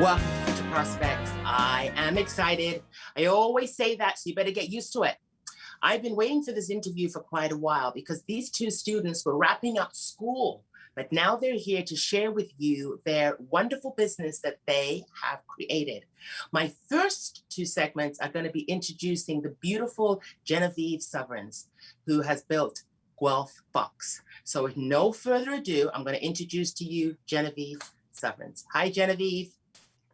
Welcome to Future Prospects. I am excited. I always say that, so you better get used to it. I've been waiting for this interview for quite a while because these two students were wrapping up school, but now they're here to share with you their wonderful business that they have created. My first two segments are going to be introducing the beautiful Genevieve Sovereigns, who has built Guelph Box. So with no further ado, I'm going to introduce to you Genevieve Sovereigns. Hi, Genevieve.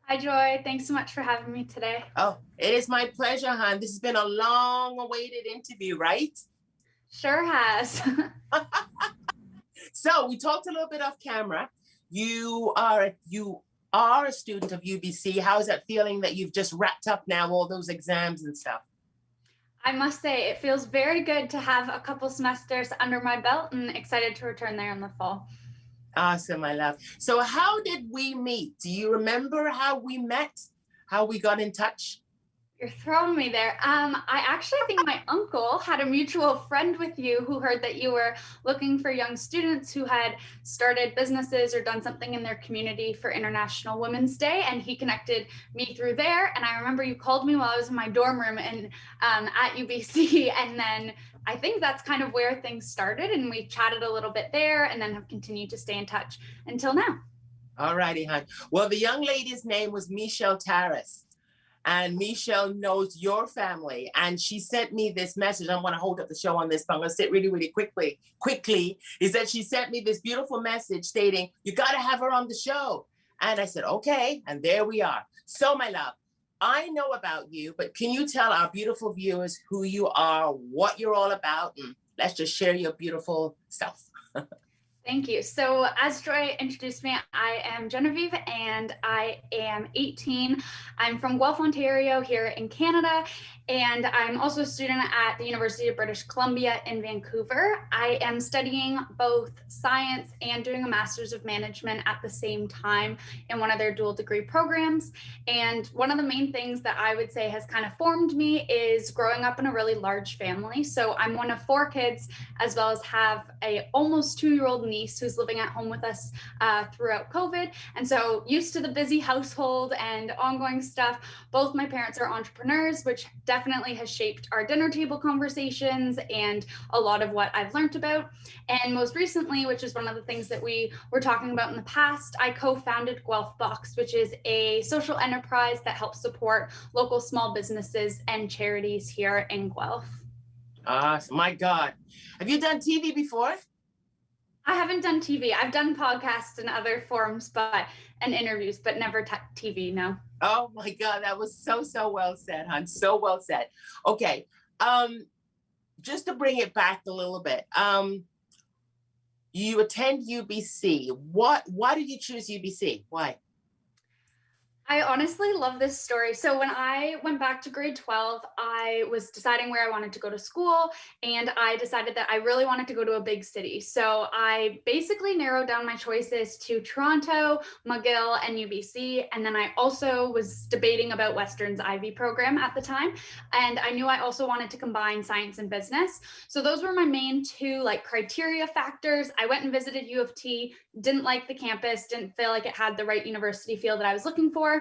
Hi, Joy. Thanks so much for having me today. Oh, it is my pleasure, hon. This has been a long-awaited interview, right? Sure has. So we talked a little bit off camera. You are a student of UBC. How is that feeling that you've just wrapped up now all those exams and stuff? I must say, it feels very good to have a couple semesters under my belt and excited to return there in the fall. Awesome, my love. So how did we meet? Do you remember how we met? How we got in touch? You're throwing me there. I actually think my uncle had a mutual friend with you who heard that you were looking for young students who had started businesses or done something in their community for International Women's Day, and he connected me through there. And I remember you called me while I was in my dorm room and at UBC, and then I think that's kind of where things started, and we chatted a little bit there and then have continued to stay in touch until now. All righty, hon. Well, the young lady's name was Michelle Taras. And Michelle knows your family. And she sent me this message. I want to hold up the show on this, but I'm going to say it really, really quickly, is that she sent me this beautiful message stating, you got to have her on the show. And I said, okay. And there we are. So, my love, I know about you, but can you tell our beautiful viewers who you are, what you're all about? And let's just share your beautiful self. Thank you. So as Joy introduced me, I am Genevieve and I am 18. I'm from Guelph, Ontario here in Canada, and I'm also a student at the University of British Columbia in Vancouver. I am studying both science and doing a Master's of Management at the same time in one of their dual degree programs. And one of the main things that I would say has kind of formed me is growing up in a really large family. So I'm one of 4 kids, as well as have a almost 2-year-old niece who's living at home with us throughout COVID. And so used to the busy household and ongoing stuff. Both my parents are entrepreneurs, which definitely has shaped our dinner table conversations and a lot of what I've learned about. And most recently, which is one of the things that we were talking about in the past, I co-founded Guelph Box, which is a social enterprise that helps support local small businesses and charities here in Guelph. Awesome. My God. Have you done TV before? I haven't done TV. I've done podcasts and other forms, and interviews, but never TV, no. Oh my God, that was so well said, hon. So well said. Okay. Just to bring it back a little bit. You attend UBC. Why did you choose UBC? Why? I honestly love this story. So when I went back to grade 12, I was deciding where I wanted to go to school, and I decided that I really wanted to go to a big city. So I basically narrowed down my choices to Toronto, McGill, and UBC. And then I also was debating about Western's Ivy program at the time. And I knew I also wanted to combine science and business. So those were my main 2 criteria factors. I went and visited U of T, didn't like the campus, didn't feel like it had the right university feel that I was looking for.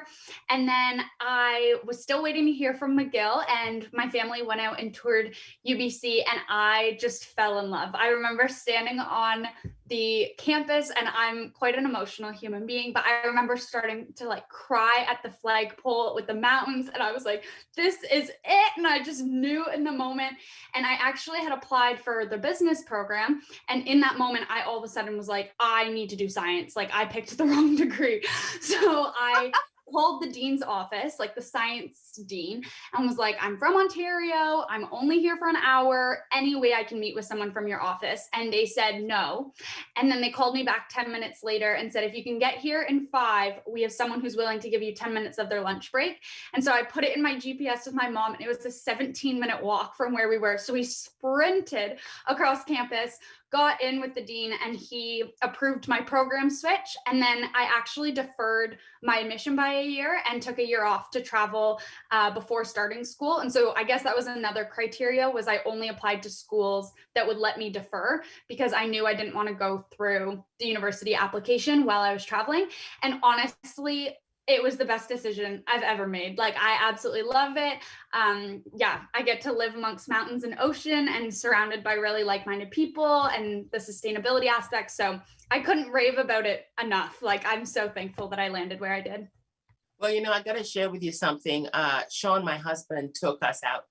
And then I was still waiting to hear from McGill, and my family went out and toured UBC, and I just fell in love. I remember standing on the campus, and I'm quite an emotional human being, but I remember starting to cry at the flagpole with the mountains, and I was like, this is it. And I just knew in the moment. And I actually had applied for the business program, and in that moment I all of a sudden was like, I need to do science. I picked the wrong degree. So I called the dean's office, the science dean, and was like, I'm from Ontario. I'm only here for an hour. Any way I can meet with someone from your office? And they said no. And then they called me back 10 minutes later and said, if you can get here in 5, we have someone who's willing to give you 10 minutes of their lunch break. And so I put it in my GPS with my mom, and it was a 17-minute walk from where we were. So we sprinted across campus, got in with the dean, and he approved my program switch. And then I actually deferred my admission by a year and took a year off to travel before starting school. And so I guess that was another criteria, was I only applied to schools that would let me defer, because I knew I didn't want to go through the university application while I was traveling. And honestly, it was the best decision I've ever made. Like, I absolutely love it. Yeah, I get to live amongst mountains and ocean and surrounded by really like-minded people and the sustainability aspect. So I couldn't rave about it enough. Like, I'm so thankful that I landed where I did. Well, I got to share with you something. Sean, my husband, took us out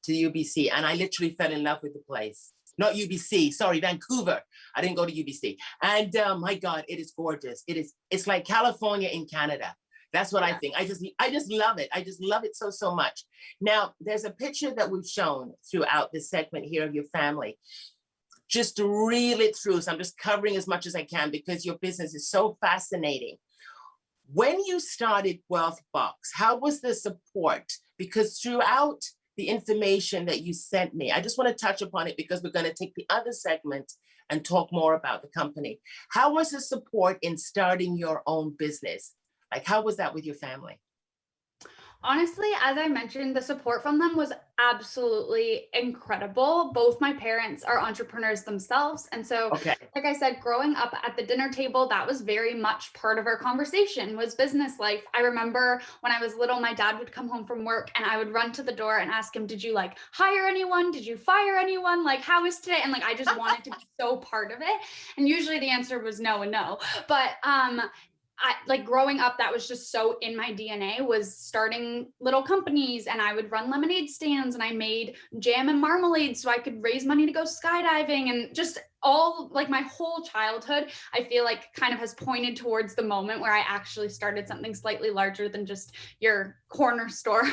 to UBC, and I literally fell in love with the place. Not UBC, sorry, Vancouver. I didn't go to UBC. And my God, it is gorgeous. It's like California in Canada. That's what I think. I just love it. I just love it so, so much. Now, there's a picture that we've shown throughout this segment here of your family. Just to reel it through. So I'm just covering as much as I can because your business is so fascinating. When you started Wealth Box, how was the support? Because throughout the information that you sent me, I just want to touch upon it because we're going to take the other segment and talk more about the company. How was the support in starting your own business? Like, how was that with your family? Honestly, as I mentioned, the support from them was absolutely incredible. Both my parents are entrepreneurs themselves. And so, Okay. like I said, growing up at the dinner table, that was very much part of our conversation was business life. I remember when I was little, my dad would come home from work and I would run to the door and ask him, did you like hire anyone? Did you fire anyone? Like, how is today? And like, I just wanted to be so part of it. And usually the answer was no and no. But I like growing up, that was just so in my DNA was starting little companies, and I would run lemonade stands and I made jam and marmalade so I could raise money to go skydiving, and just all like my whole childhood, I feel like kind of has pointed towards the moment where I actually started something slightly larger than just your corner store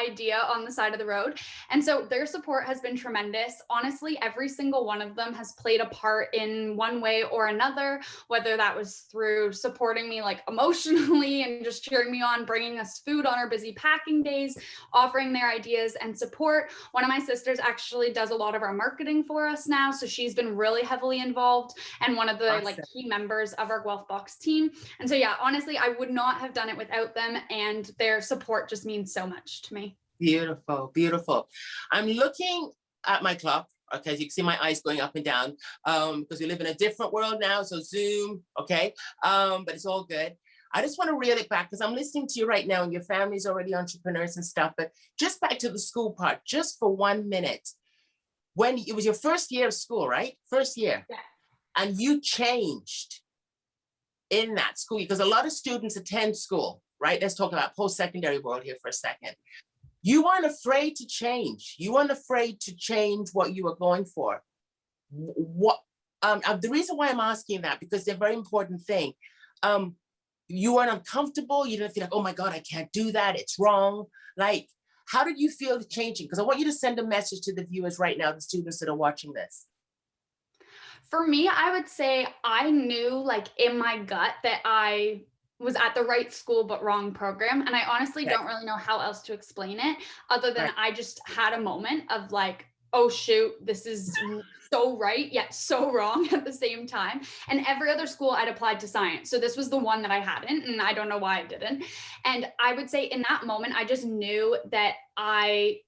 idea on the side of the road. And so their support has been tremendous. Honestly, every single one of them has played a part in one way or another, whether that was through supporting me like emotionally and just cheering me on, bringing us food on our busy packing days, offering their ideas and support. One of my sisters actually does a lot of our marketing for us now. So she's been really heavily involved and one of the Awesome. like key members of our Guelph Box team. And so, yeah, honestly, I would not have done it without them, and their support just means so much to me. Beautiful, beautiful. I'm looking at my clock. Okay, you can see my eyes going up and down because we live in a different world now. So Zoom, okay, but it's all good. I just want to reel it back because I'm listening to you right now and your family's already entrepreneurs and stuff. But just back to the school part, just for 1 minute. When it was your first year of school, right? First year. Yeah. And you changed in that school because a lot of students attend school, right? Let's talk about post-secondary world here for a second. You weren't afraid to change. You weren't afraid to change what you were going for. What the reason why I'm asking that, because they're a very important thing. You weren't uncomfortable. You didn't feel like, oh my God, I can't do that. It's wrong. Like, how did you feel changing? Because I want you to send a message to the viewers right now, the students that are watching this. For me, I would say I knew like in my gut that I was at the right school but wrong program. And I honestly don't really know how else to explain it other than I just had a moment of like, oh shoot, this is so right yet so wrong at the same time. And every other school I'd applied to science. So this was the one that I hadn't, and I don't know why I didn't. And I would say in that moment, I just knew that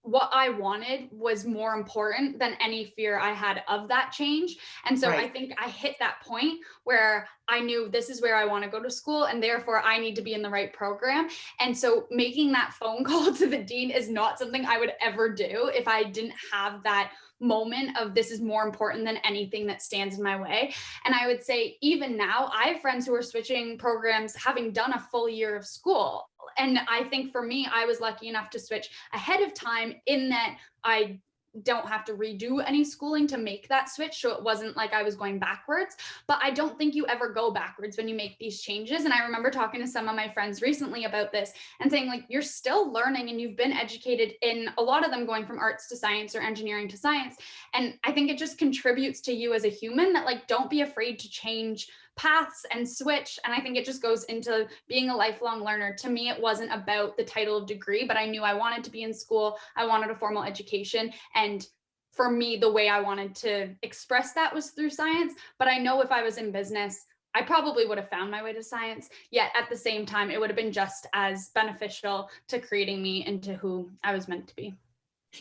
what I wanted was more important than any fear I had of that change. And so I think I hit that point where I knew this is where I want to go to school, and therefore I need to be in the right program. And so making that phone call to the dean is not something I would ever do if I didn't have that moment of this is more important than anything that stands in my way. And I would say even now, I have friends who are switching programs having done a full year of school. And I think for me, I was lucky enough to switch ahead of time in that I don't have to redo any schooling to make that switch. So it wasn't like I was going backwards, but I don't think you ever go backwards when you make these changes. And I remember talking to some of my friends recently about this and saying like, you're still learning and you've been educated in a lot of them going from arts to science or engineering to science. And I think it just contributes to you as a human that like, don't be afraid to change paths and switch. And I think it just goes into being a lifelong learner. To me, it wasn't about the title of degree, but I knew I wanted to be in school. I wanted a formal education. And for me, the way I wanted to express that was through science. But I know if I was in business, I probably would have found my way to science. Yet at the same time, it would have been just as beneficial to creating me into who I was meant to be.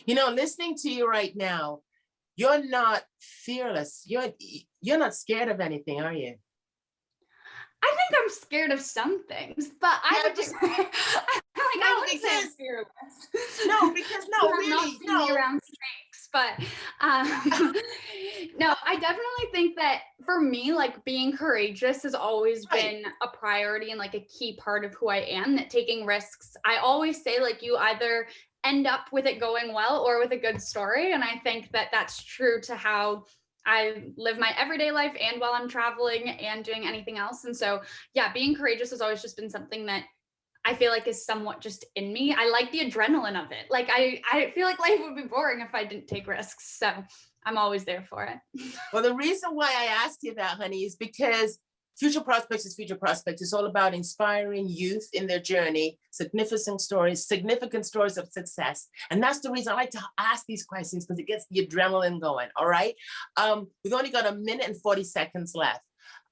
Listening to you right now, you're not fearless. You're not scared of anything, are you? I think I'm scared of some things, but I Yeah, would just I no, wouldn't say I'm because fearless. no, because You no, have not really, seen me no. around snakes, but no, I definitely think that for me, like being courageous has always Right. been a priority and like a key part of who I am. That taking risks, I always say, like you either end up with it going well or with a good story, and I think that that's true to how I live my everyday life and while I'm traveling and doing anything else. And so, yeah, being courageous has always just been something that I feel like is somewhat just in me. I like the adrenaline of it. Like I feel like life would be boring if I didn't take risks. So I'm always there for it. Well, the reason why I asked you that, honey, is because Future Prospects is Future Prospects. It's all about inspiring youth in their journey, significant stories of success. And that's the reason I like to ask these questions because it gets the adrenaline going. All right. We've only got a minute and 40 seconds left.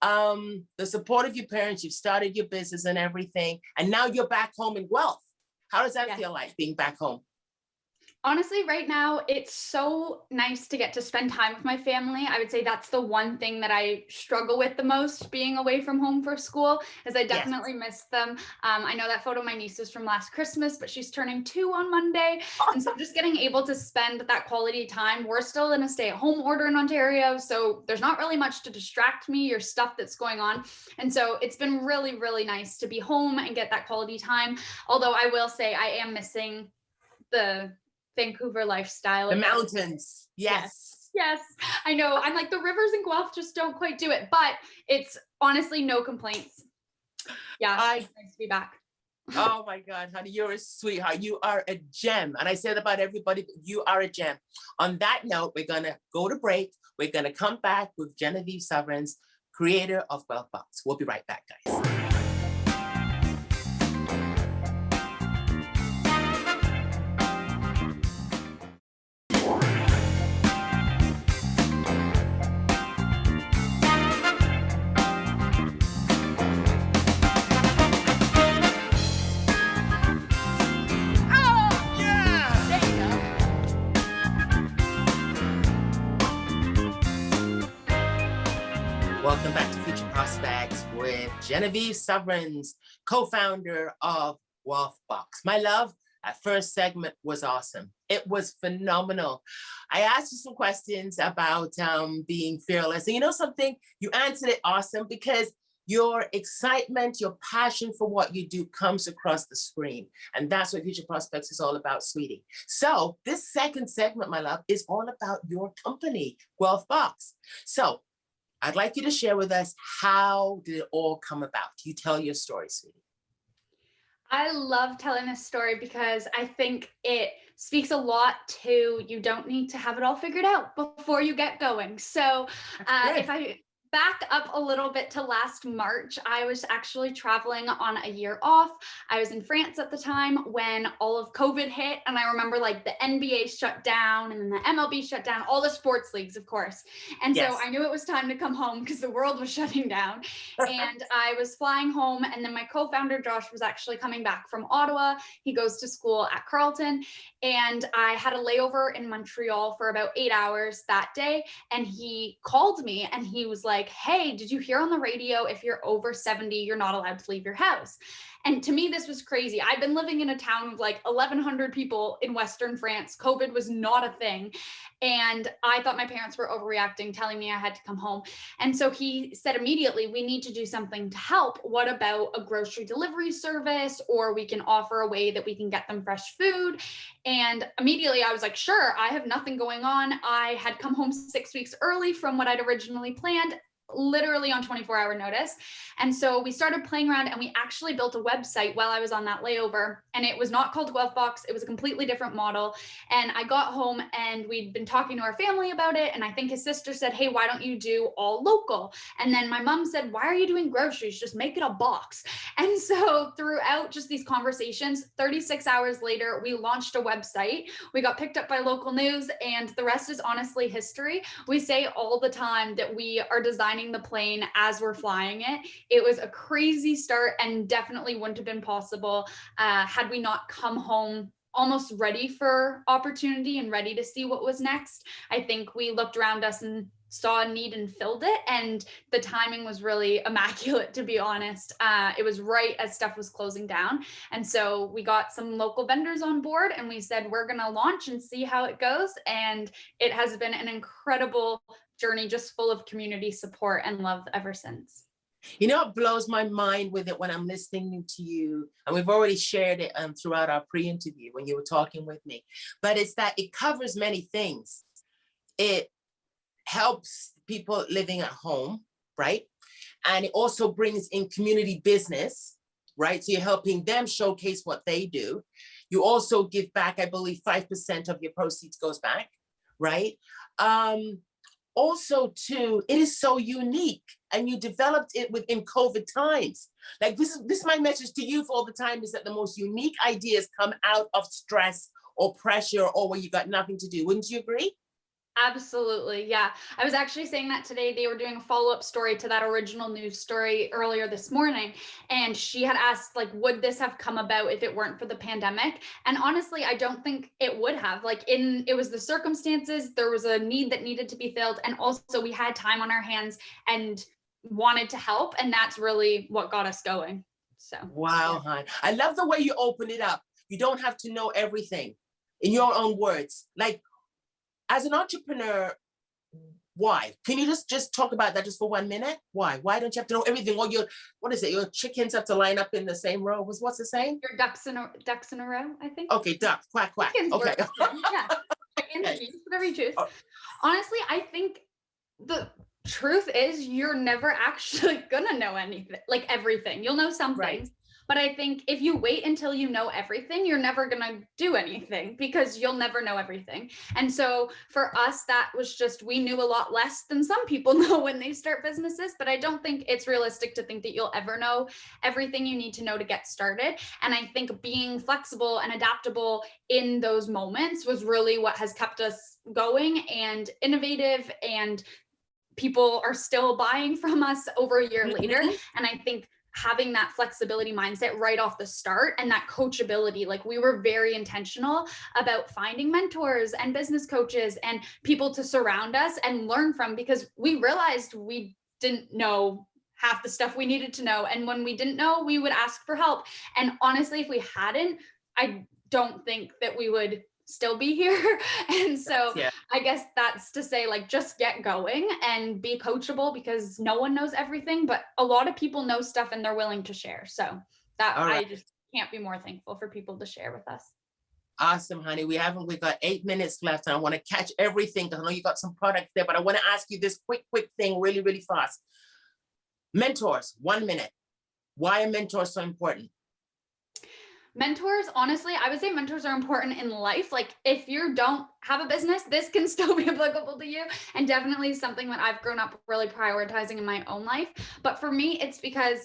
The support of your parents, you've started your business and everything, and now you're back home in Guelph. How does that Yes. feel like being back home? Honestly, right now, it's so nice to get to spend time with my family. I would say that's the one thing that I struggle with the most being away from home for school, is I Yes. definitely miss them. I know that photo of my niece is from last Christmas, but she's turning 2 on Monday. And so just getting able to spend that quality time, we're still in a stay-at-home order in Ontario. So there's not really much to distract me or stuff that's going on. And so it's been really, really nice to be home and get that quality time. Although I will say I am missing the Vancouver lifestyle The a bit. mountains. Yes. Yes. Yes. I know. I'm like the rivers in Guelph just don't quite do it, but it's honestly no complaints. Yeah, I it's nice to be back. Oh my God, honey, you're a sweetheart. You are a gem. And I say that about everybody, but you are a gem. On that note, we're going to go to break. We're going to come back with Genevieve Sovereigns, creator of Guelph Box. We'll be right back, guys. Oh, yeah! There you go. Welcome back to Future Prospects with Genevieve Sovereigns, co-founder of Guelph Box. My love, that first segment was awesome. It was phenomenal. I asked you some questions about being fearless. And you know something? You answered it awesome because your excitement, your passion for what you do comes across the screen. And that's what Future Prospects is all about, sweetie. So this second segment, my love, is all about your company, Guelph Box. So I'd like you to share with us, how did it all come about? You tell your story, sweetie. I love telling this story because I think it speaks a lot to you don't need to have it all figured out before you get going. So, Good. if I back up a little bit to last March, I was actually traveling on a year off. I was in France at the time when all of COVID hit. And I remember like the NBA shut down and then the MLB shut down, all the sports leagues, of course. And so Yes. I knew it was time to come home because the world was shutting down. And I was flying home. And then my co founder, Josh, was actually coming back from Ottawa. He goes to school at Carleton. And I had a layover in Montreal for about 8 hours that day. And he called me and he was like, hey, did you hear on the radio, if you're over 70, you're not allowed to leave your house? And to me, this was crazy. I've been living in a town of like 1,100 people in Western France. COVID was not a thing. And I thought my parents were overreacting, telling me I had to come home. And so he said immediately, we need to do something to help. What about a grocery delivery service? Or we can offer a way that we can get them fresh food. And immediately I was like, sure, I have nothing going on. I had come home 6 weeks early from what I'd originally planned, literally on 24-hour notice. And so we started playing around and we actually built a website while I was on that layover. And it was not called Guelph Box. It was a completely different model. And I got home and we'd been talking to our family about it. And I think his sister said, hey, why don't you do all local? And then my mom said, why are you doing groceries? Just make it a box. And so throughout just these conversations, 36 hours later, we launched a website. We got picked up by local news and the rest is honestly history. We say all the time that we are designing the plane as we're flying it. It was a crazy start and definitely wouldn't have been possible had we not come home almost ready for opportunity and ready to see what was next. I think we looked around us and saw a need and filled it. And the timing was really immaculate, to be honest. It was right as stuff was closing down. And so we got some local vendors on board and we said, we're going to launch and see how it goes. And it has been an incredible journey, just full of community support and love ever since. You know, it blows my mind with it when I'm listening to you, and we've already shared it throughout our pre-interview when you were talking with me, but it's that it covers many things. It helps people living at home, right? And it also brings in community business, right? So you're helping them showcase what they do. You also give back, I believe 5% of your proceeds goes back, right? Also too, it is so unique, and you developed it within COVID times. Like this is my message to you for all the time, is that the most unique ideas come out of stress or pressure or where you got nothing to do. Wouldn't you agree? Absolutely. Yeah. I was actually saying that today. They were doing a follow-up story to that original news story earlier this morning. And she had asked, like, would this have come about if it weren't for the pandemic? And honestly, I don't think it would have. Like, it was the circumstances, there was a need that needed to be filled. And also we had time on our hands and wanted to help. And that's really what got us going. So Wow, hon. I love the way you open it up. You don't have to know everything, in your own words. Like, as an entrepreneur, why? Can you just talk about that just for 1 minute? Why? Why don't you have to know everything? Or your chickens have to line up in the same row? What's the saying? Your ducks in a row, I think. Okay, ducks, quack, quack. Chickens Okay. yeah. Chickens, geese, whatever you choose. Honestly, I think the truth is you're never actually gonna know anything, like everything. You'll know some Right. things. But I think if you wait until you know everything, you're never going to do anything because you'll never know everything. And so for us, that was just, we knew a lot less than some people know when they start businesses, but I don't think it's realistic to think that you'll ever know everything you need to know to get started. And I think being flexible and adaptable in those moments was really what has kept us going and innovative, and people are still buying from us over a year later. And I think having that flexibility mindset right off the start and that coachability, like we were very intentional about finding mentors and business coaches and people to surround us and learn from, because we realized we didn't know half the stuff we needed to know. And when we didn't know, we would ask for help. And honestly, if we hadn't, I don't think that we would still be here. And so Yeah. I guess that's to say, like, just get going and be coachable, because no one knows everything, but a lot of people know stuff and they're willing to share. So that All right. I just can't be more thankful for people to share with us. Awesome, honey. We got 8 minutes left, and I want to catch everything because I know you got some products there, but I want to ask you this quick thing really, really fast. Mentors, 1 minute. Why are mentors so important? Mentors, honestly, I would say mentors are important in life. Like, if you don't have a business, this can still be applicable to you, and definitely something that I've grown up really prioritizing in my own life. But for me, it's because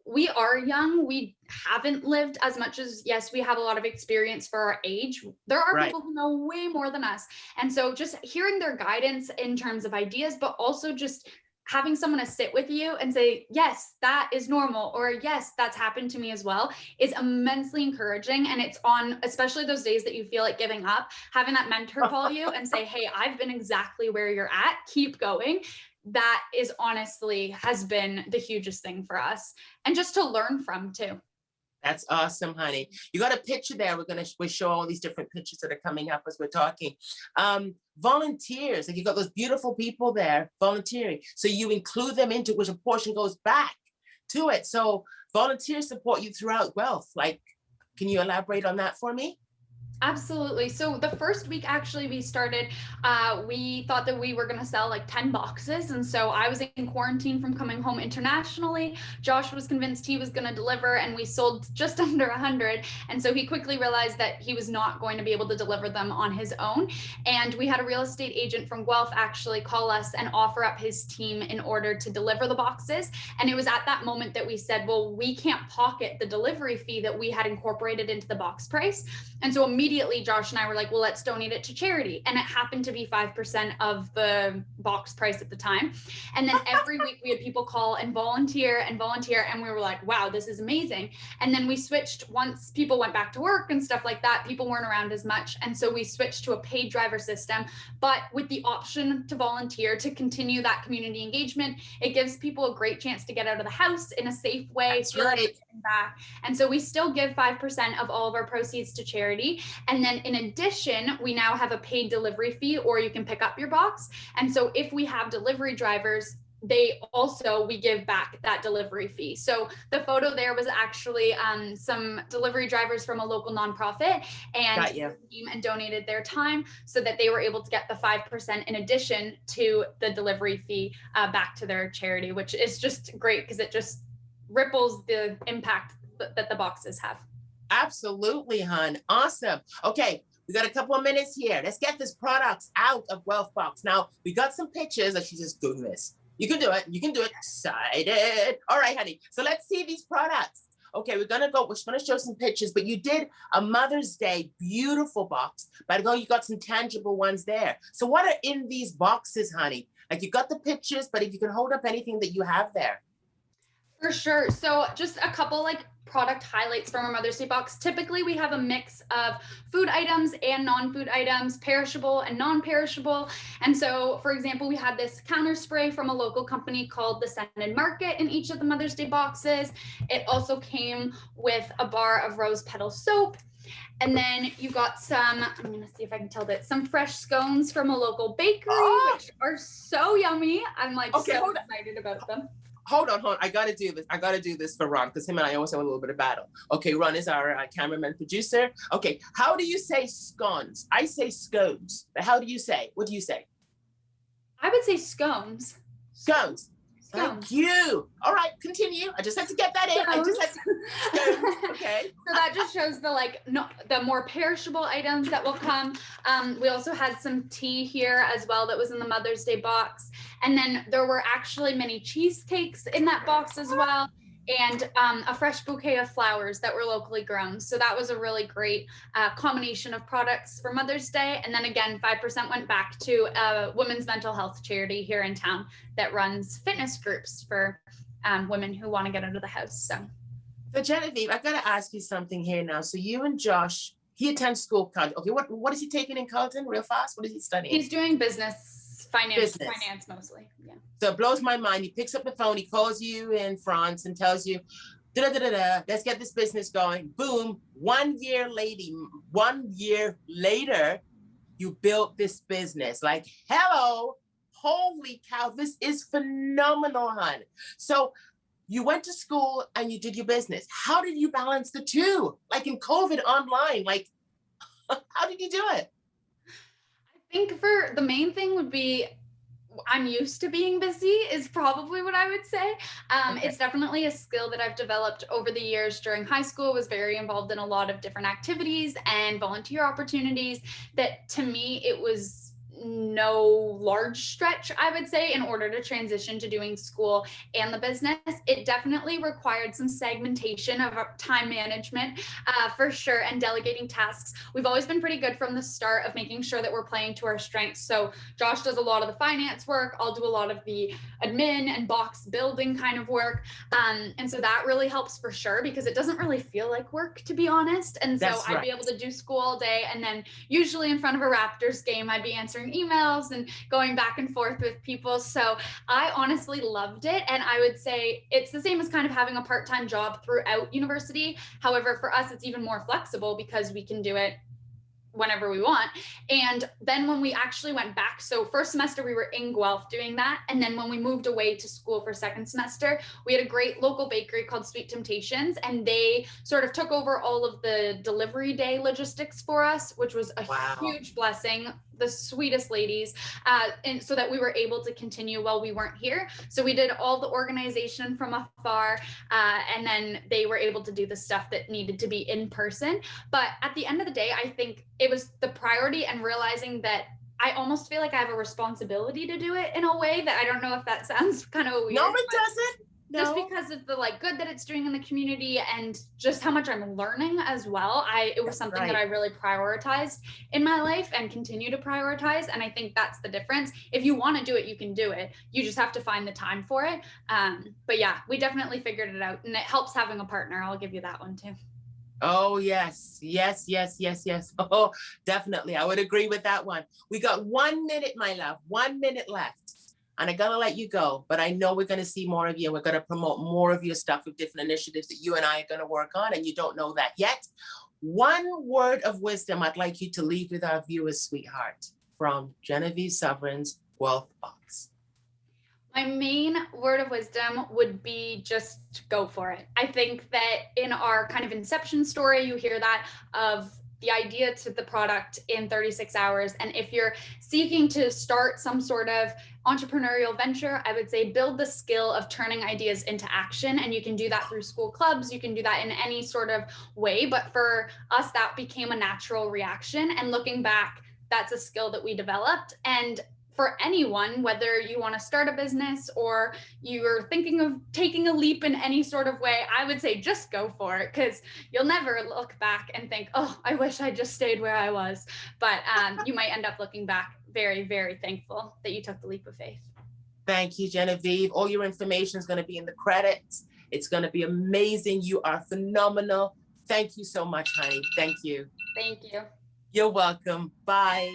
we are young. We haven't lived as much as, yes, we have a lot of experience for our age. There are Right. people who know way more than us. And so just hearing their guidance in terms of ideas, but also just having someone to sit with you and say, yes, that is normal, or yes, that's happened to me as well, is immensely encouraging. And it's on, especially those days that you feel like giving up, having that mentor call you and say, hey, I've been exactly where you're at, keep going. That is honestly has been the hugest thing for us, and just to learn from too. That's awesome, honey. You got a picture there. We're showing all these different pictures that are coming up as we're talking. Volunteers, like you got those beautiful people there volunteering. So you include them into which a portion goes back to it. So volunteers support you throughout wealth. Like, can you elaborate on that for me? Absolutely. So the first week, actually, we started, we thought that we were going to sell like 10 boxes. And so I was in quarantine from coming home internationally. Josh was convinced he was going to deliver, and we sold just under 100. And so he quickly realized that he was not going to be able to deliver them on his own. And we had a real estate agent from Guelph actually call us and offer up his team in order to deliver the boxes. And it was at that moment that we said, well, we can't pocket the delivery fee that we had incorporated into the box price. And so immediately immediately Josh and I were like, well, let's donate it to charity. And it happened to be 5% of the box price at the time. And then every week we had people call and volunteer. And we were like, wow, this is amazing. And then we switched once people went back to work and stuff like that, people weren't around as much. And so we switched to a paid driver system, but with the option to volunteer to continue that community engagement. It gives people a great chance to get out of the house in a safe way. That's right. Back. And so we still give 5% of all of our proceeds to charity. And then in addition, we now have a paid delivery fee, or you can pick up your box. And so if we have delivery drivers, we give back that delivery fee. So the photo there was actually some delivery drivers from a local nonprofit and came and donated their time so that they were able to get the 5% in addition to the delivery fee back to their charity, which is just great because it just ripples the impact that the boxes have. Absolutely, hon. Awesome. Okay, we got a couple of minutes here. Let's get this products out of Guelph Box. Now, we got some pictures. She's just doing this. You can do it. You can do it. Excited. All right, honey. So let's see these products. Okay, we're gonna show some pictures, but you did a Mother's Day beautiful box. But I know you got some tangible ones there. So what are in these boxes, honey? Like, you got the pictures, but if you can hold up anything that you have there. For sure. So just a couple like product highlights from our Mother's Day box. Typically, we have a mix of food items and non-food items, perishable and non-perishable. And so, for example, we had this counter spray from a local company called The Scented Market in each of the Mother's Day boxes. It also came with a bar of rose petal soap. And then you got some, I'm going to see if I can tell that, some fresh scones from a local bakery, which are so yummy. I'm like so excited about them. Hold on. I got to do this. I got to do this for Ron because him and I always have a little bit of battle. Okay, Ron is our cameraman producer. Okay, how do you say scones? I say scones. But how do you say? What do you say? I would say scones. Scones. Thank you. All right, continue. I just had to get that in. I just had to. Okay. So that just shows the more perishable items that will come. We also had some tea here as well that was in the Mother's Day box. And then there were actually many cheesecakes in that box as well. And a fresh bouquet of flowers that were locally grown. So that was a really great combination of products for Mother's Day. And then again, 5% went back to a women's mental health charity here in town that runs fitness groups for women who want to get out of the house. So Genevieve, I've got to ask you something here now. So you and Josh, he attends school. Okay, what is he taking in Carleton real fast? What is he studying? He's doing finance mostly. Yeah. So it blows my mind. He picks up the phone, he calls you in France and tells you, let's get this business going. Boom. 1 year later, you built this business. Like, hello, holy cow, this is phenomenal, hon. So you went to school and you did your business. How did you balance the two? Like in COVID online, like, how did you do it? I think for the main thing would be I'm used to being busy is probably what I would say. It's definitely a skill that I've developed over the years. During high school, was very involved in a lot of different activities and volunteer opportunities that to me, it was no large stretch, I would say, in order to transition to doing school and the business. It definitely required some segmentation of time management for sure, and delegating tasks. We've always been pretty good from the start of making sure that we're playing to our strengths. So Josh does a lot of the finance work. I'll do a lot of the admin and box building kind of work. And so that really helps for sure, because it doesn't really feel like work, to be honest. And so I'd be able to do school all day. And then usually in front of a Raptors game, I'd be answering emails and going back and forth with people. So I honestly loved it. And I would say it's the same as kind of having a part-time job throughout university. However, for us, it's even more flexible because we can do it whenever we want. And then when we actually went back, so first semester we were in Guelph doing that. And then when we moved away to school for second semester, we had a great local bakery called Sweet Temptations. And they sort of took over all of the delivery day logistics for us, which was a huge blessing. The sweetest ladies, and so that we were able to continue while we weren't here. So we did all the organization from afar, and then they were able to do the stuff that needed to be in person. But at the end of the day, I think it was the priority and realizing that I almost feel like I have a responsibility to do it in a way that I don't know if that sounds kind of weird. No, it doesn't. just No? because of the like good that it's doing in the community and just how much I'm learning as well. It was something that Right. I really prioritized in my life and continue to prioritize. And I think that's the difference. If you want to do it, you can do it. You just have to find the time for it. But yeah, we definitely figured it out, and it helps having a partner. I'll give you that one too. Oh, yes. Yes, yes, yes, yes. Oh, definitely. I would agree with that one. We got 1 minute, my love, 1 minute left. And I gotta let you go, but I know we're gonna see more of you. We're gonna promote more of your stuff with different initiatives that you and I are gonna work on, and you don't know that yet. One word of wisdom I'd like you to leave with our viewers, sweetheart, from Genevieve Sovereign's Wealth Box. My main word of wisdom would be just go for it. I think that in our kind of inception story, you hear that of the idea to the product in 36 hours. And if you're seeking to start some sort of entrepreneurial venture, I would say build the skill of turning ideas into action. And you can do that through school clubs, you can do that in any sort of way. But for us, that became a natural reaction. And looking back, that's a skill that we developed. And for anyone, whether you want to start a business or you're thinking of taking a leap in any sort of way, I would say just go for it, because you'll never look back and think, oh, I wish I just stayed where I was. But you might end up looking back very, very thankful that you took the leap of faith. Thank you, Genevieve. All your information is going to be in the credits. It's going to be amazing. You are phenomenal. Thank you so much, honey. Thank you. Thank you. You're welcome. Bye.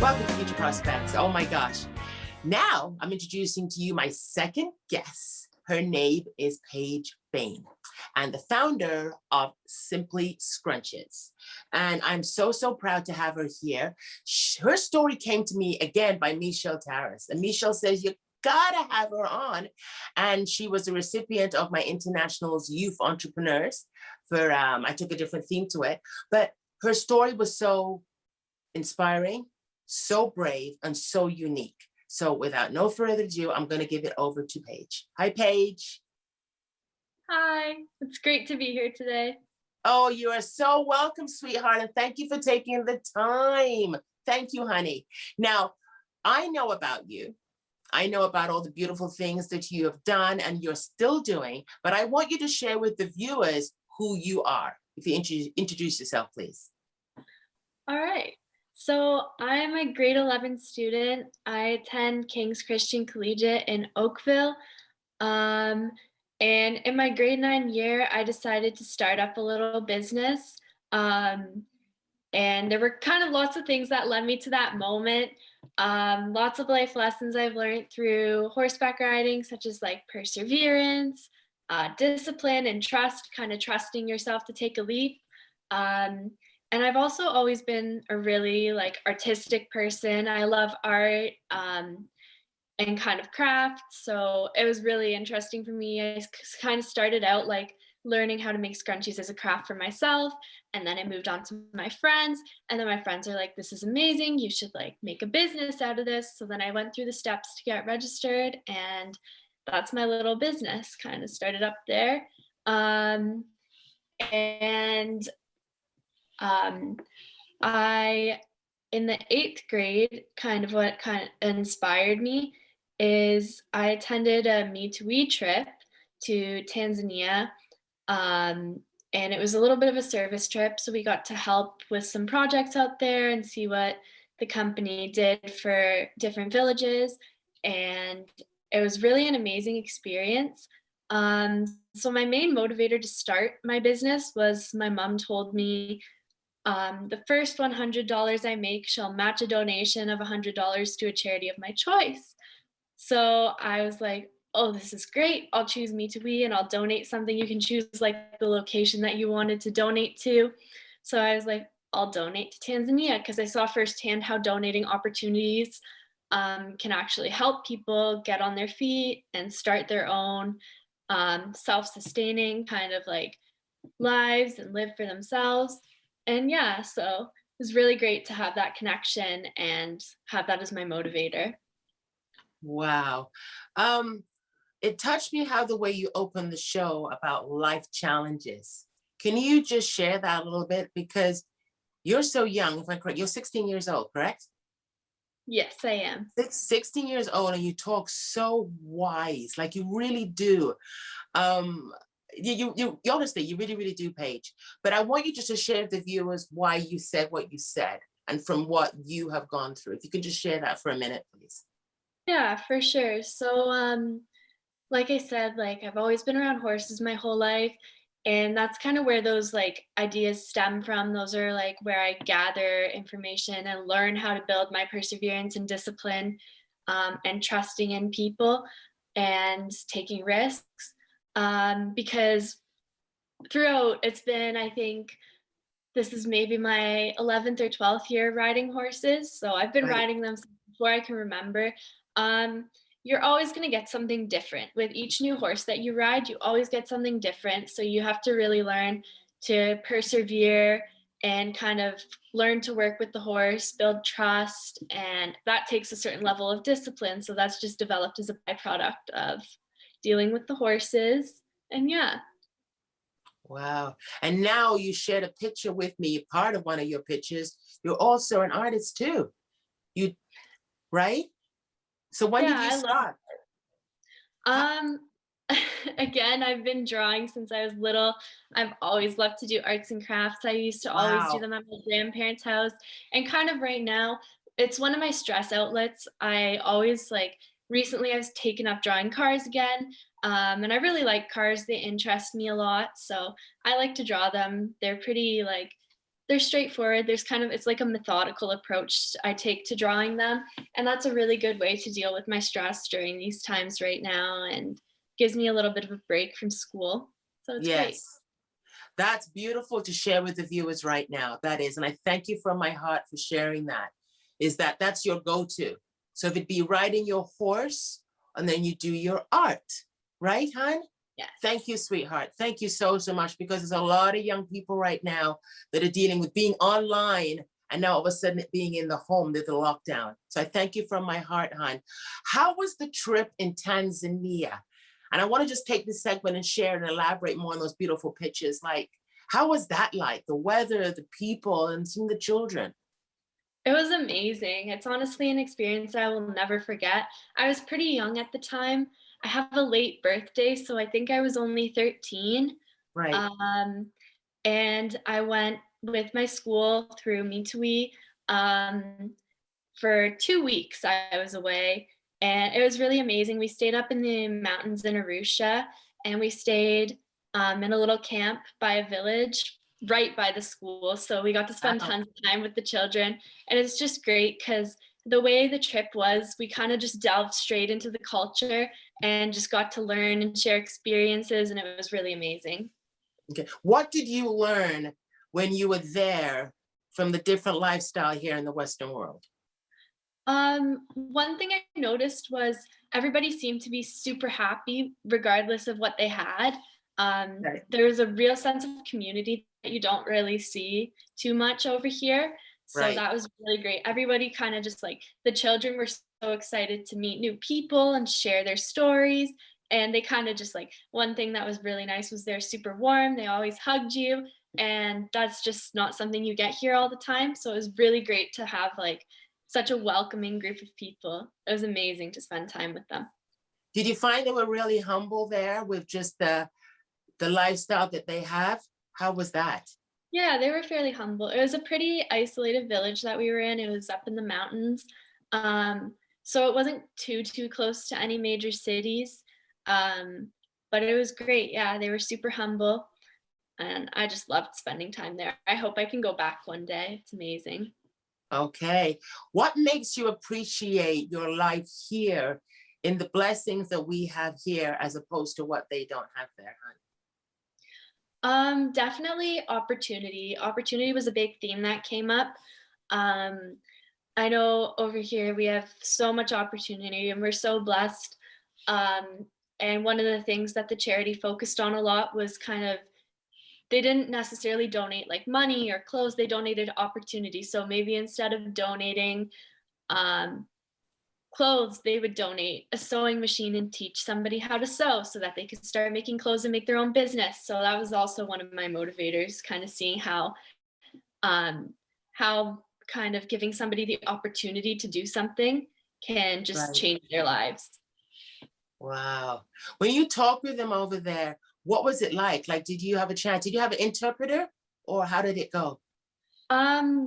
Welcome to Future Prospects. Oh my gosh. Now I'm introducing to you my second guest. Her name is Paige Bain, and the founder of Simply Scrunches. And I'm so, so proud to have her here. Her story came to me again by Michelle Taras. And Michelle says, you gotta have her on. And she was a recipient of my International's Youth Entrepreneurs for, I took a different theme to it, but her story was so inspiring, so brave, and so unique. So without no further ado, I'm going to give it over to Paige. Hi, Paige. Hi, it's great to be here today. Oh, you are so welcome, sweetheart. And thank you for taking the time. Thank you, honey. Now, I know about you. I know about all the beautiful things that you have done and you're still doing, but I want you to share with the viewers who you are. If you introduce yourself, please. All right. So I'm a grade 11 student. I attend King's Christian Collegiate in Oakville. And in my grade 9 year, I decided to start up a little business. And there were kind of lots of things that led me to that moment. Lots of life lessons I've learned through horseback riding, such as like perseverance, discipline, and trust, kind of trusting yourself to take a leap. And I've also always been a really like artistic person. I love art and kind of craft. So it was really interesting for me. I kind of started out like learning how to make scrunchies as a craft for myself. And then I moved on to my friends. And then my friends are like, this is amazing. You should like make a business out of this. So then I went through the steps to get registered. And that's my little business, kind of started up there. I, in the 8th grade, kind of what kind of inspired me is I attended a Me to We trip to Tanzania. And it was a little bit of a service trip. So we got to help with some projects out there and see what the company did for different villages. And it was really an amazing experience. So my main motivator to start my business was my mom told me, the first $100 I make shall match a donation of $100 to a charity of my choice. So I was like, oh, this is great. I'll choose Me to We and I'll donate something. You can choose like the location that you wanted to donate to. So I was like, I'll donate to Tanzania because I saw firsthand how donating opportunities can actually help people get on their feet and start their own self-sustaining kind of like lives and live for themselves. And yeah, so it was really great to have that connection and have that as my motivator. Wow. Um, it touched me how the way you opened the show about life challenges. Can you just share that a little bit? Because you're so young, if I'm correct, you're 16 years old, correct? Yes, I am. 16 years old, and you talk so wise, like you really do. Um, you honestly, you really, really do, Paige. But I want you just to share with the viewers why you said what you said and from what you have gone through. If you could just share that for a minute, please. Yeah, for sure. So like I said, like I've always been around horses my whole life. And that's kind of where those like ideas stem from. Those are like where I gather information and learn how to build my perseverance and discipline, and trusting in people and taking risks. Because throughout, it's been, I think, this is maybe my 11th or 12th year riding horses. So I've been Right. riding them since before I can remember. Um, you're always going to get something different with each new horse that you ride. You always get something different. So you have to really learn to persevere and kind of learn to work with the horse, build trust. And that takes a certain level of discipline. So that's just developed as a byproduct of dealing with the horses. And yeah. Wow. And now you shared a picture with me, part of one of your pictures. You're also an artist too. You, right? So when Yeah, did you I love start? How- Um, again, I've been drawing since I was little. I've always loved to do arts and crafts. I used to always do Wow. them at my grandparents' house. And kind of right now, it's one of my stress outlets. I always like recently I've taken up drawing cars again. And I really like cars. They interest me a lot. So I like to draw them. They're pretty like they're straightforward. There's kind of it's like a methodical approach I take to drawing them, and that's a really good way to deal with my stress during these times right now and gives me a little bit of a break from school. So it's great. Yes. That's beautiful to share with the viewers right now. That is, and I thank you from my heart for sharing that. Is that that's your go-to? So if it be riding your horse, and then you do your art, right, hon? Yes. Thank you, sweetheart. Thank you so, so much, because there's a lot of young people right now that are dealing with being online and now all of a sudden it being in the home, there's a lockdown. So I thank you from my heart, hon. How was the trip in Tanzania? And I want to just take this segment and share and elaborate more on those beautiful pictures. Like, how was that like? The weather, the people, and seeing the children. It was amazing. It's honestly an experience I will never forget. I was pretty young at the time. I have a late birthday, so I think I was only 13. Right. Um, and I went with my school through Mitui. For 2 weeks I was away, and it was really amazing. We stayed up in the mountains in Arusha, and we stayed in a little camp by a village right by the school. So we got to spend Wow. tons of time with the children, and it's just great because the way the trip was, we kind of just delved straight into the culture and just got to learn and share experiences, and it was really amazing. Okay. What did you learn when you were there from the different lifestyle here in the Western world? One thing I noticed was everybody seemed to be super happy regardless of what they had. Right. There was a real sense of community that you don't really see too much over here. So Right. that was really great. Everybody kind of just like the children were so excited to meet new people and share their stories. And they kind of just like one thing that was really nice was they're super warm. They always hugged you. And that's just not something you get here all the time. So it was really great to have like such a welcoming group of people. It was amazing to spend time with them. Did you find they were really humble there with just the lifestyle that they have? How was that? Yeah, they were fairly humble. It was a pretty isolated village that we were in. It was up in the mountains. So it wasn't too close to any major cities. Um, but it was great. Yeah, they were super humble. And I just loved spending time there. I hope I can go back one day. It's amazing. Okay. What makes you appreciate your life here in the blessings that we have here as opposed to what they don't have there, hon? Definitely opportunity. Opportunity was a big theme that came up. Um, I know over here we have so much opportunity and we're so blessed. Um, and one of the things that the charity focused on a lot was kind of they didn't necessarily donate like money or clothes, they donated opportunity. So maybe instead of donating um, clothes, they would donate a sewing machine and teach somebody how to sew so that they could start making clothes and make their own business. So that was also one of my motivators, kind of seeing um, how kind of giving somebody the opportunity to do something can just Right. change their lives. Wow. When you talk with them over there, what was it like? Like, did you have a chance? Did you have an interpreter or how did it go?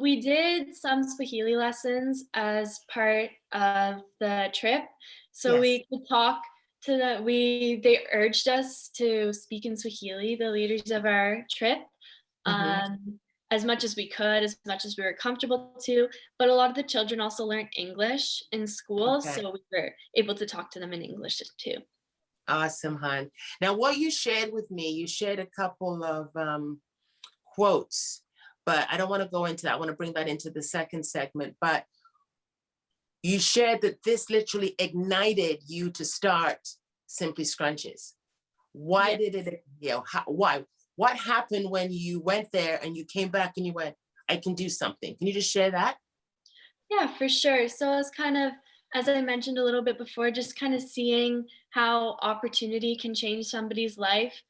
We did some Swahili lessons as part of the trip. So Yes. we could talk to they urged us to speak in Swahili, the leaders of our trip, Hmm. as much as we could, as much as we were comfortable to. But a lot of the children also learned English in school, Okay. so we were able to talk to them in English too. Awesome, hon. Now, what you shared with me, you shared a couple of quotes, but I don't want to go into that. I want to bring that into the second segment. But you shared that this literally ignited you to start Simply Scrunches. Why Yeah. did it, why? What happened when you went there and you came back and you went, I can do something? Can you just share that? Yeah, for sure. So it's kind of, as I mentioned a little bit before, just kind of seeing how opportunity can change somebody's life.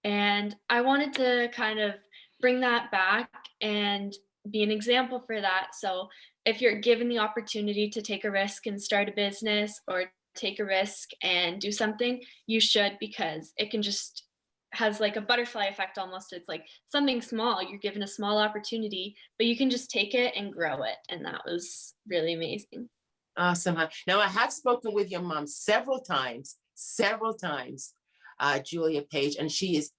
And I wanted to kind of bring that back and be an example for that. So if you're given the opportunity to take a risk and start a business or take a risk and do something, you should because it can just has like a butterfly effect almost. It's like something small, you're given a small opportunity, but you can just take it and grow it. And that was really amazing. Awesome, huh? Now, I have spoken with your mom several times, Julia Page, and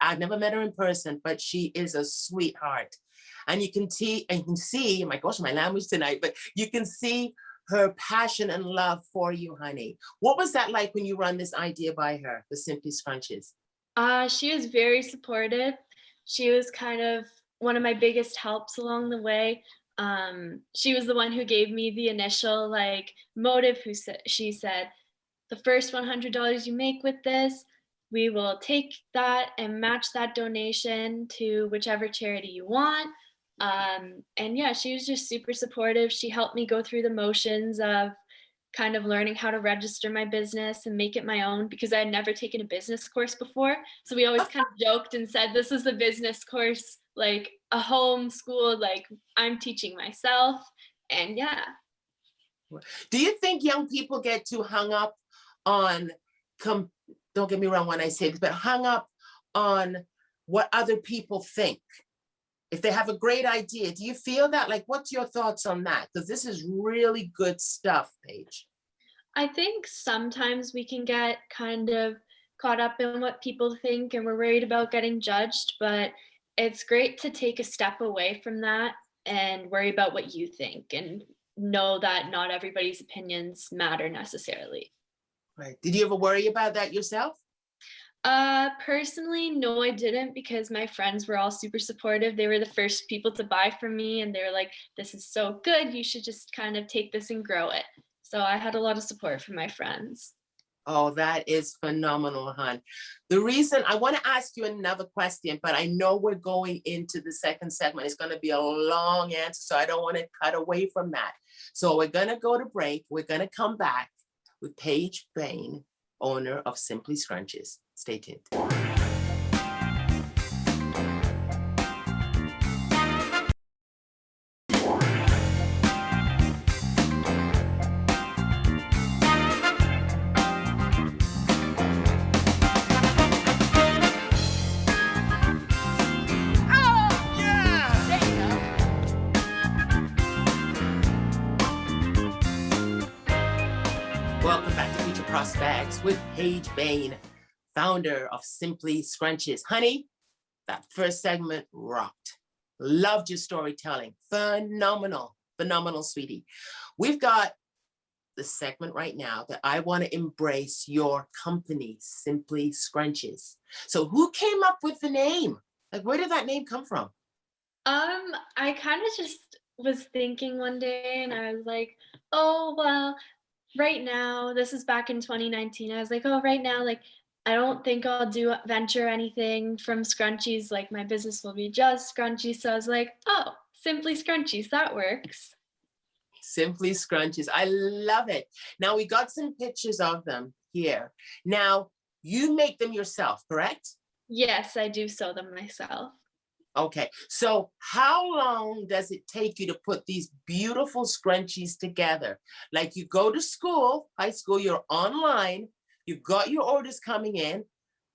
I've never met her in person, but she is a sweetheart. And you can see, my gosh, my language tonight, but you can see her passion and love for you, honey. What was that like when you run this idea by her, the Simply Scrunches? She was very supportive. She was kind of one of my biggest helps along the way. She was the one who gave me the initial like motive. She said, "The first $100 you make with this, we will take that and match that donation to whichever charity you want." And yeah, she was just super supportive. She helped me go through the motions of kind of learning how to register my business and make it my own because I had never taken a business course before. So we always kind of joked and said, this is a business course, like a home school, like I'm teaching myself. And yeah, Do you think young people get too hung up on, com- don't get me wrong when I say this, but hung up on what other people think? If they have a great idea, do you feel that? Like, what's your thoughts on that? Because this is really good stuff, Paige. I think sometimes we can get kind of caught up in what people think and we're worried about getting judged, but it's great to take a step away from that and worry about what you think and know that not everybody's opinions matter necessarily. Right. Did you ever worry about that yourself? Personally, no, I didn't because my friends were all super supportive. They were the first people to buy from me and they were like, this is so good. You should just kind of take this and grow it. So I had a lot of support from my friends. Oh, that is phenomenal, hon. The reason I want to ask you another question, but I know we're going into the second segment. It's going to be a long answer, so I don't want to cut away from that. So we're going to go to break. We're going to come back with Paige Bain, owner of Simply Scrunches. Stay tuned. Welcome back to Future Prospects with Paige Bain, founder of Simply Scrunches. Honey, that first segment rocked. Loved your storytelling. Phenomenal, phenomenal, sweetie. We've got the segment right now that I want to embrace your company, Simply Scrunches. So who came up with the name? Like, where did that name come from? I kind of just was thinking one day and I was like, oh, well, right now, this is back in 2019. I was like, oh, right now, like, I don't think I'll do venture anything from scrunchies. Like, my business will be just scrunchies. So I was like, oh, Simply Scrunchies, that works. Simply Scrunchies. I love it. Now we got some pictures of them here. Now you make them yourself, correct? Yes, I do sew them myself. Okay. So how long does it take you to put these beautiful scrunchies together? Like you go to school, high school, you're online, you've got your orders coming in.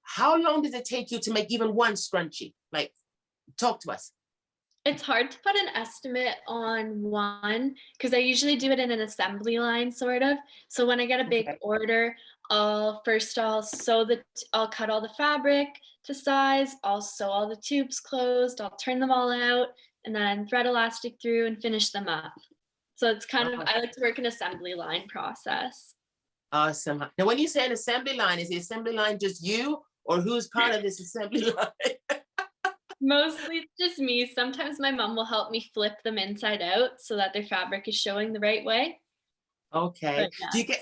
How long does it take you to make even one scrunchie? Like, talk to us. It's hard to put an estimate on one because I usually do it in an assembly line, sort of. So when I get a big Okay. order, I'll cut all the fabric to size, I'll sew all the tubes closed, I'll turn them all out, and then thread elastic through and finish them up. So it's kind of, Oh, I like to work an assembly line process. awesome. Now, when you say an assembly line, is the assembly line just you or who's part of this assembly line? Mostly it's just me. Sometimes my mom will help me flip them inside out so that their fabric is showing the right way. Okay. But yeah.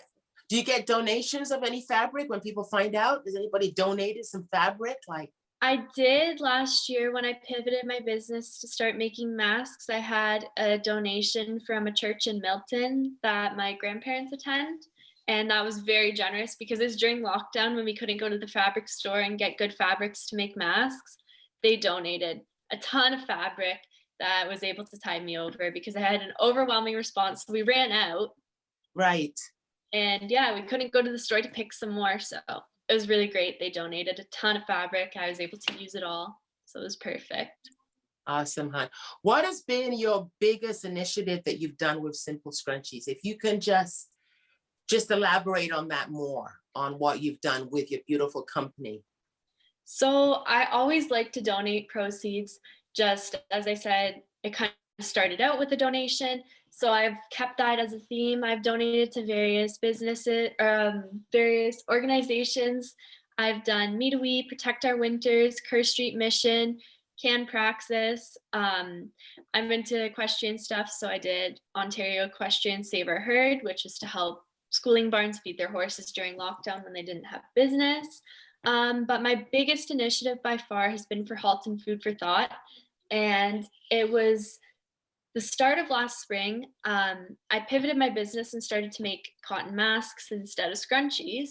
Do you get donations of any fabric when people find out? Does anybody donated some fabric? Like, I did last year when I pivoted my business to start making masks. I had a donation from a church in Milton that my grandparents attend. And that was very generous because it was during lockdown when we couldn't go to the fabric store and get good fabrics to make masks. They donated a ton of fabric that was able to tide me over because I had an overwhelming response. So we ran out. right. And yeah, we couldn't go to the store to pick some more. So it was really great. They donated a ton of fabric. I was able to use it all. So it was perfect. Awesome, hon. What has been your biggest initiative that you've done with Simple Scrunchies? If you can just elaborate on that more, on what you've done with your beautiful company. So I always like to donate proceeds. Just as I said, it kind of started out with a donation. So I've kept that as a theme. I've donated to various businesses, various organizations. I've done Me to We, Protect Our Winters, Kerr Street Mission, Can Praxis. I'm into equestrian stuff, so I did Ontario Equestrian Save Our Herd, which was to help schooling barns feed their horses during lockdown when they didn't have business. But my biggest initiative by far has been for Halton Food for Thought. And it was the start of last spring. I pivoted my business and started to make cotton masks instead of scrunchies.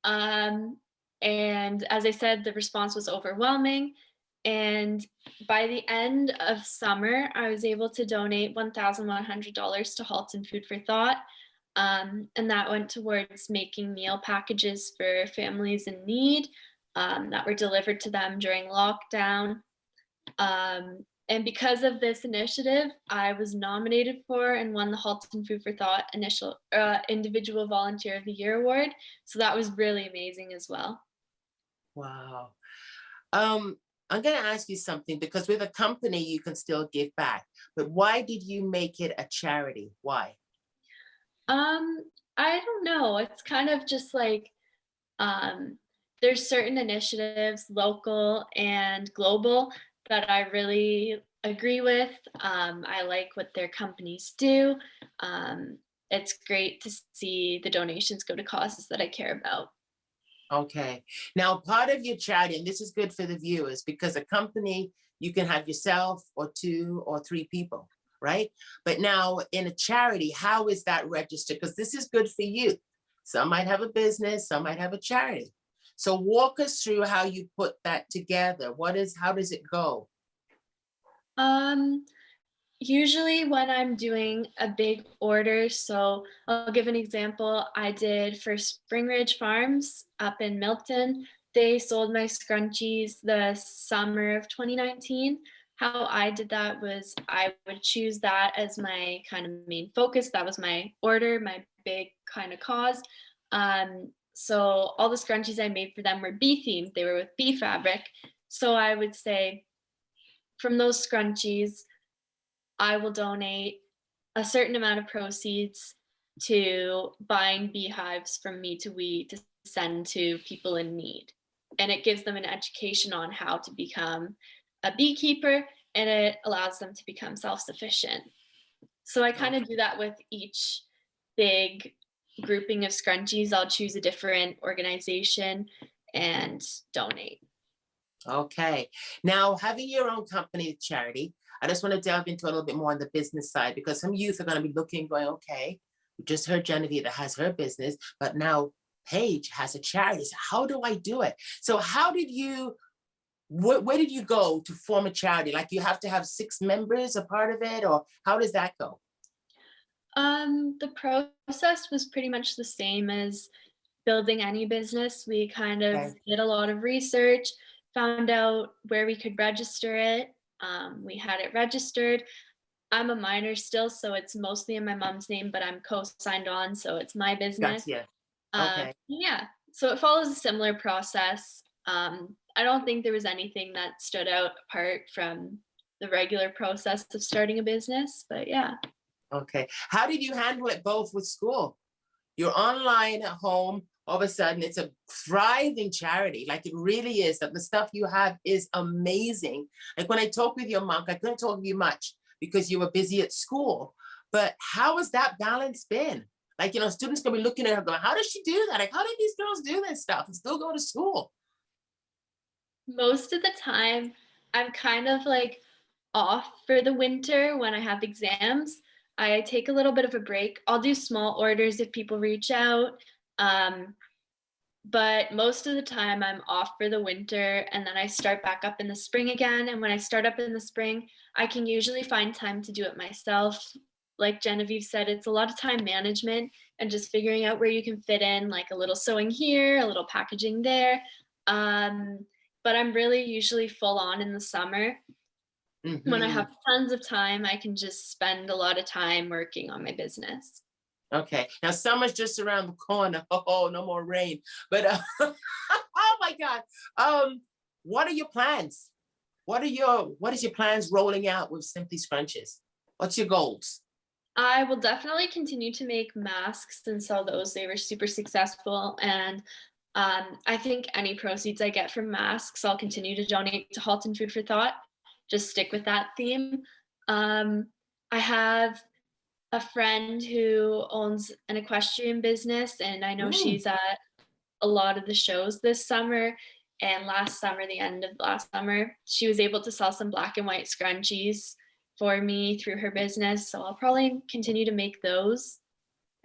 Um, and as I said, the response was overwhelming. And by the end of summer, I was able to donate $1,100 to Halton Food for Thought. And that went towards making meal packages for families in need that were delivered to them during lockdown. And because of this initiative, I was nominated for and won the Halton Food for Thought Individual Volunteer of the Year award. So that was really amazing as well. Wow. I'm going to ask you something because with a company, you can still give back. But why did you make it a charity? Why? I don't know. It's kind of just like there's certain initiatives, local and global, that I really agree with. I like what their companies do. It's great to see the donations go to causes that I care about. Okay. Now, part of your charity, and this is good for the viewers, because a company, you can have yourself or two or three people, right? But now in a charity, how is that registered? Because this is good for you. Some might have a business, some might have a charity. So walk us through how you put that together. How does it go? Um, Usually when I'm doing a big order, so I'll give an example. I did for Spring Ridge Farms up in Milton. They sold my scrunchies the summer of 2019. How I did that was I would choose that as my kind of main focus. That was my order, my big kind of cause. So all the scrunchies I made for them were bee themed. They were with bee fabric. So I would say from those scrunchies, I will donate a certain amount of proceeds to buying beehives from Me to We to send to people in need. And it gives them an education on how to become a beekeeper, and it allows them to become self-sufficient. So I kind of do that with each big grouping of scrunchies. I'll choose a different organization and donate. Okay. Now, having your own company charity, I just want to delve into a little bit more on the business side because some youth are going to be looking, going, okay, we just heard Genevieve that has her business, but now Paige has a charity. So how do I do it? So how did you, where did you go to form a charity? Like you have to have 6 members a part of it, or how does that go? The process was pretty much the same as building any business. We kind of Okay. did a lot of research, found out where we could register it. We had it registered. I'm a minor still, so it's mostly in my mom's name, but I'm co-signed on, so it's my business. Gotcha. Okay. Yeah, so it follows a similar process. I don't think there was anything that stood out apart from the regular process of starting a business, but yeah. Okay. How did you handle it both with school? You're online at home. All of a sudden, it's a thriving charity. Like it really is. That the stuff you have is amazing. Like when I talked with your monk, I couldn't talk to you much because you were busy at school. But how has that balance been? Like, you know, students gonna be looking at her going, how does she do that? Like, how did these girls do this stuff and still go to school? Most of the time, I'm kind of like off for the winter when I have exams. I take a little bit of a break. I'll do small orders if people reach out. Um, but most of the time I'm off for the winter and then I start back up in the spring again. And when I start up in the spring, I can usually find time to do it myself. Like Genevieve said, it's a lot of time management and just figuring out where you can fit in, like a little sewing here, a little packaging there. Um, but I'm really usually full on in the summer. When I Mhm. have tons of time, I can just spend a lot of time working on my business. Okay. Now summer's just around the corner. Oh, no more rain. But oh my God. What are your plans? What is your plans rolling out with Simply Scrunches? What's your goals? I will definitely continue to make masks and sell those. They were super successful. And I think any proceeds I get from masks, I'll continue to donate to Halton Food for Thought. Just stick with that theme. Um, I have a friend who owns an equestrian business, and I know Mm, she's at a lot of the shows this summer. And last summer, the end of last summer, she was able to sell some black and white scrunchies for me through her business. So I'll probably continue to make those.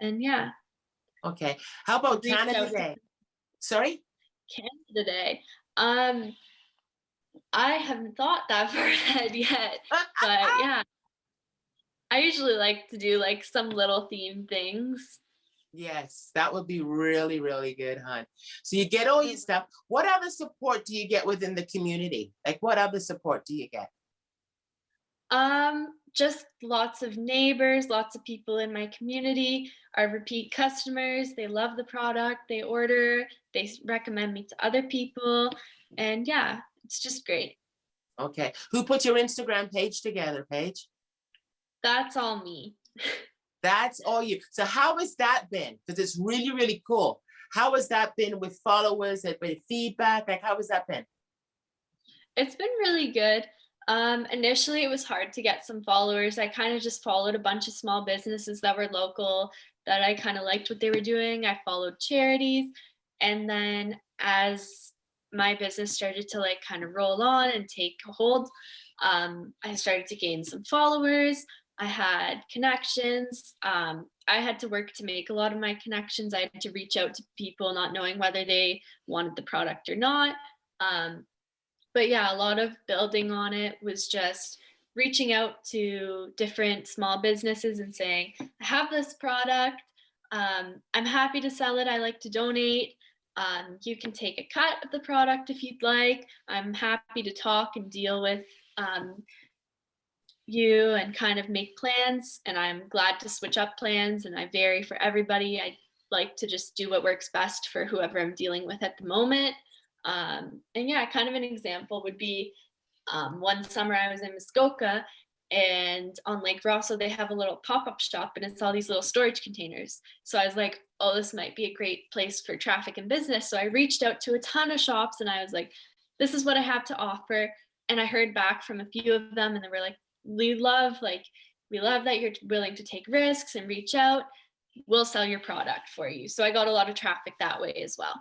And yeah, okay. How about reach Canada out to Day? Sorry? Canada Day. Um, I haven't thought that far ahead yet, but yeah, I usually like to do like some little theme things. Yes, that would be really, really good, hon. So you get all your stuff. What other support do you get within the community? Like what other support do you get? Just lots of neighbors, lots of people in my community are repeat customers. They love the product, they order, recommend me to other people, and yeah, it's just great. Okay. Who put your Instagram page together, Paige? That's all me. That's all you. So how has that been? Because it's really, really cool. How has that been with followers and with feedback? Like how has that been? It's been really good. Initially, it was hard to get some followers. I kind of just followed a bunch of small businesses that were local that I kind of liked what they were doing. I followed charities. And then as my business started to like kind of roll on and take hold, I started to gain some followers. I had connections. I had to work to make a lot of my connections. I had to reach out to people not knowing whether they wanted the product or not. Um, but yeah, a lot of building on it was just reaching out to different small businesses and saying, I have this product. I'm happy to sell it. I like to donate. You can take a cut of the product if you'd like. I'm happy to talk and deal with um, you and kind of make plans. And I'm glad to switch up plans and I vary for everybody. I like to just do what works best for whoever I'm dealing with at the moment. And yeah, kind of an example would be one summer I was in Muskoka and on Lake Rosso, they have a little pop-up shop and it's all these little storage containers. So I was like, oh, this might be a great place for traffic and business. So I reached out to a ton of shops and I was like, this is what I have to offer. And I heard back from a few of them and they were like, we love that you're willing to take risks and reach out. We'll sell your product for you. So I got a lot of traffic that way as well.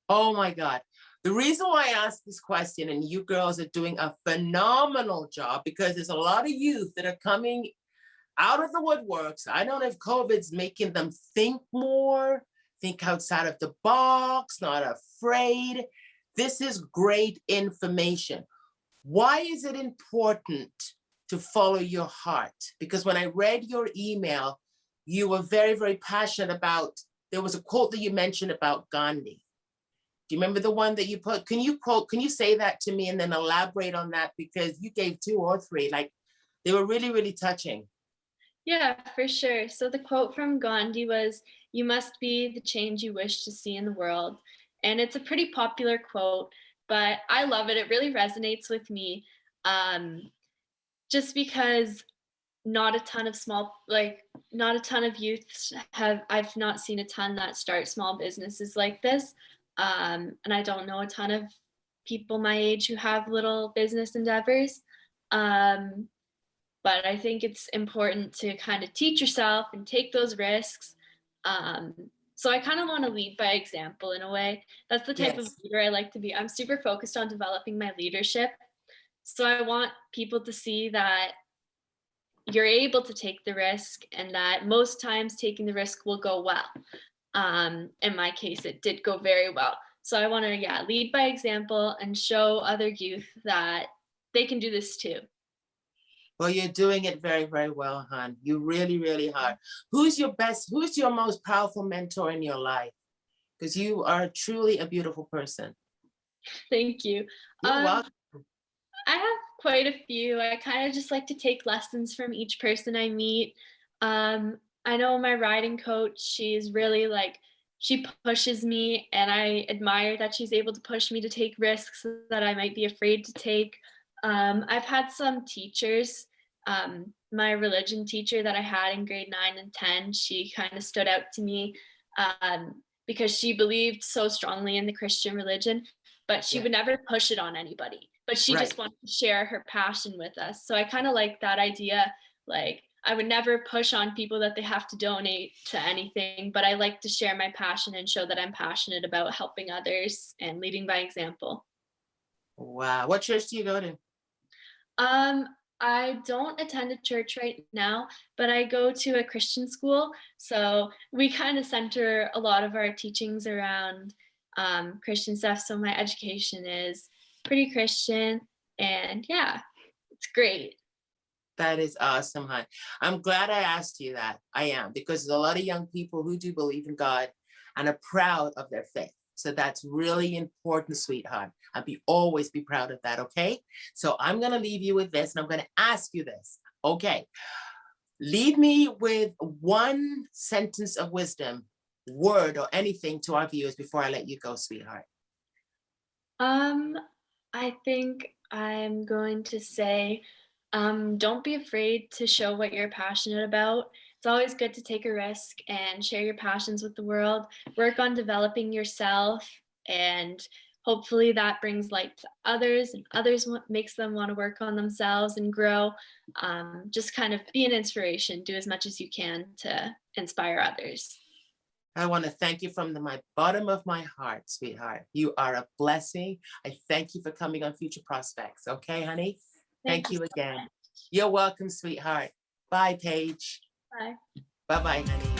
Oh my God. The reason why I asked this question, and you girls are doing a phenomenal job, because there's a lot of youth that are coming out of the woodworks. I don't know if COVID's making them think more, think outside of the box, not afraid. This is great information. Why is it important to follow your heart? Because when I read your email, you were very, very passionate about, there was a quote that you mentioned about Gandhi. Do you remember the one that you put? Can you say that to me and then elaborate on that? Because you gave 2 or 3, like they were really, really touching. Yeah, for sure. So the quote from Gandhi was, "You must be the change you wish to see in the world." And it's a pretty popular quote, but I love it. It really resonates with me. Just because not a ton of not a ton of youths I've not seen a ton that start small businesses like this. And I don't know a ton of people my age who have little business endeavors. But I think it's important to kind of teach yourself and take those risks. So I kind of want to lead by example in a way. That's the type of Yes. leader I like to be. I'm super focused on developing my leadership. So I want people to see that you're able to take the risk and that most times taking the risk will go well. In my case, it did go very well. So I want to, lead by example and show other youth that they can do this too. Well, you're doing it very, very well, hon. You really, really are. Who's your most powerful mentor in your life? Because you are truly a beautiful person. Thank you. You're welcome. I have quite a few. I kind of just like to take lessons from each person I meet. I know my riding coach, she's really she pushes me, and I admire that she's able to push me to take risks that I might be afraid to take. I've had some teachers. My religion teacher that I had in grade 9 and 10, she kind of stood out to me because she believed so strongly in the Christian religion, but she would never push it on anybody. But she just wanted to share her passion with us. So I kind of like that idea. Like, I would never push on people that they have to donate to anything, but I like to share my passion and show that I'm passionate about helping others and leading by example. Wow. What church do you go to? I don't attend a church right now, but I go to a Christian school. So we kind of center a lot of our teachings around Christian stuff. So my education is pretty Christian, and it's great. That is awesome, hon. I'm glad I asked you that. I am, because there's a lot of young people who do believe in God and are proud of their faith. So that's really important, sweetheart. Always be proud of that, okay? So I'm going to leave you with this, and I'm going to ask you this. Okay. Leave me with one sentence of wisdom, word or anything to our viewers before I let you go, sweetheart. I think I'm going to say, don't be afraid to show what you're passionate about. It's always good to take a risk and share your passions with the world. Work on developing yourself, and hopefully that brings light to others, and others makes them want to work on themselves and grow. Just kind of be an inspiration. Do as much as you can to inspire others. I want to thank you from my bottom of my heart, sweetheart. You are a blessing. I thank you for coming on Future Prospects. Okay, honey? Thank you again. You're welcome, sweetheart. Bye, Paige. Bye. Bye-bye, honey.